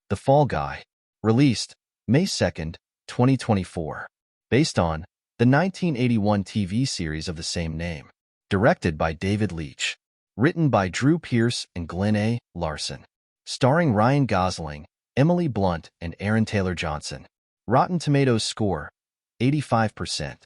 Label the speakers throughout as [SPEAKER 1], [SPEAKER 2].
[SPEAKER 1] The Fall Guy, released May 2nd, 2024, based on the 1981 TV series of the same name, directed by David Leitch, written by Drew Pearce and Glenn A. Larson, starring Ryan Gosling, Emily Blunt, and Aaron Taylor-Johnson. Rotten Tomatoes score, 85%.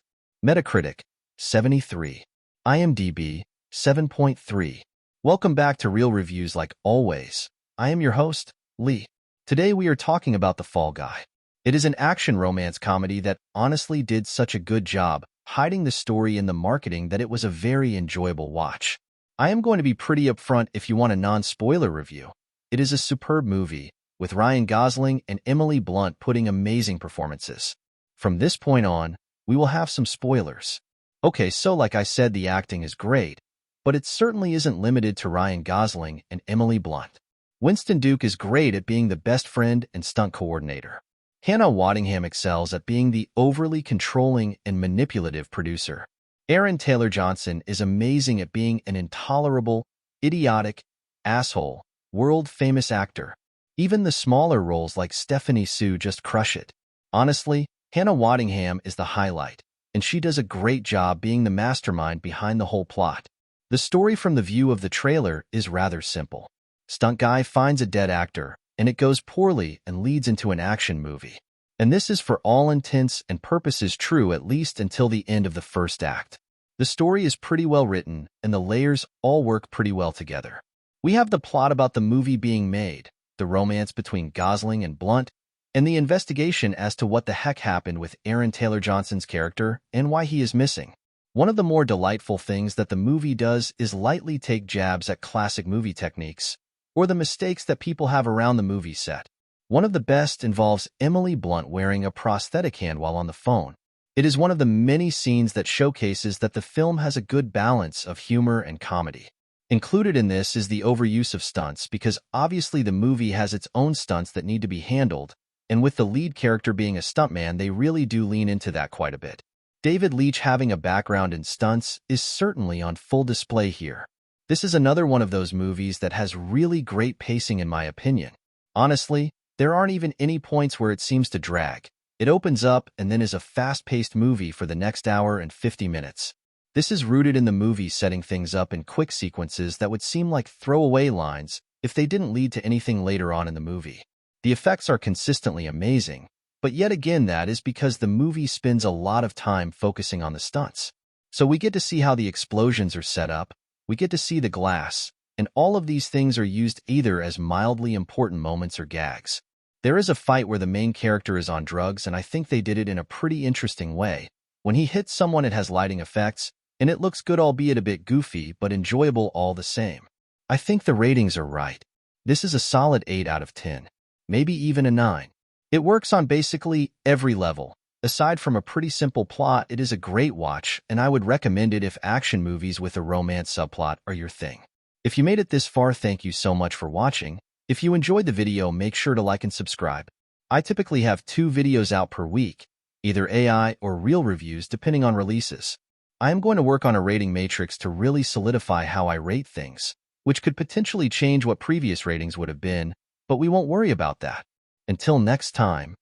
[SPEAKER 1] Metacritic, 73. IMDb, 7.3. Welcome back to Real Reviews like always. I am your host, Lee. Today we are talking about The Fall Guy. It is an action romance comedy that honestly did such a good job hiding the story in the marketing that it was a very enjoyable watch. I am going to be pretty upfront if you want a non-spoiler review. It is a superb movie, with Ryan Gosling and Emily Blunt putting amazing performances. From this point on, we will have some spoilers. Okay, so like I said, the acting is great, but it certainly isn't limited to Ryan Gosling and Emily Blunt. Winston Duke is great at being the best friend and stunt coordinator. Hannah Waddingham excels at being the overly controlling and manipulative producer. Aaron Taylor-Johnson is amazing at being an intolerable, idiotic, asshole, world-famous actor. Even the smaller roles like Stephanie Sue just crush it. Honestly, Hannah Waddingham is the highlight, and she does a great job being the mastermind behind the whole plot. The story from the view of the trailer is rather simple. Stunt guy finds a dead actor, and it goes poorly and leads into an action movie. And this is for all intents and purposes true at least until the end of the first act. The story is pretty well written, and the layers all work pretty well together. We have the plot about the movie being made, the romance between Gosling and Blunt, and the investigation as to what the heck happened with Aaron Taylor-Johnson's character and why he is missing. One of the more delightful things that the movie does is lightly take jabs at classic movie techniques, or the mistakes that people have around the movie set. One of the best involves Emily Blunt wearing a prosthetic hand while on the phone. It is one of the many scenes that showcases that the film has a good balance of humor and comedy. Included in this is the overuse of stunts because obviously the movie has its own stunts that need to be handled, and with the lead character being a stuntman, they really do lean into that quite a bit. David Leitch having a background in stunts is certainly on full display here. This is another one of those movies that has really great pacing in my opinion. Honestly, there aren't even any points where it seems to drag. It opens up and then is a fast-paced movie for the next hour and 50 minutes. This is rooted in the movie setting things up in quick sequences that would seem like throwaway lines if they didn't lead to anything later on in the movie. The effects are consistently amazing, but yet again that is because the movie spends a lot of time focusing on the stunts. So we get to see how the explosions are set up, we get to see the glass, and all of these things are used either as mildly important moments or gags. There is a fight where the main character is on drugs, and I think they did it in a pretty interesting way. When he hits someone, it has lighting effects, and it looks good, albeit a bit goofy, but enjoyable all the same. I think the ratings are right. This is a solid 8 out of 10, maybe even a 9. It works on basically every level. Aside from a pretty simple plot, it is a great watch, and I would recommend it if action movies with a romance subplot are your thing. If you made it this far, thank you so much for watching. If you enjoyed the video, make sure to like and subscribe. I typically have 2 videos out per week, either AI or real reviews depending on releases. I am going to work on a rating matrix to really solidify how I rate things, which could potentially change what previous ratings would have been, but we won't worry about that. Until next time.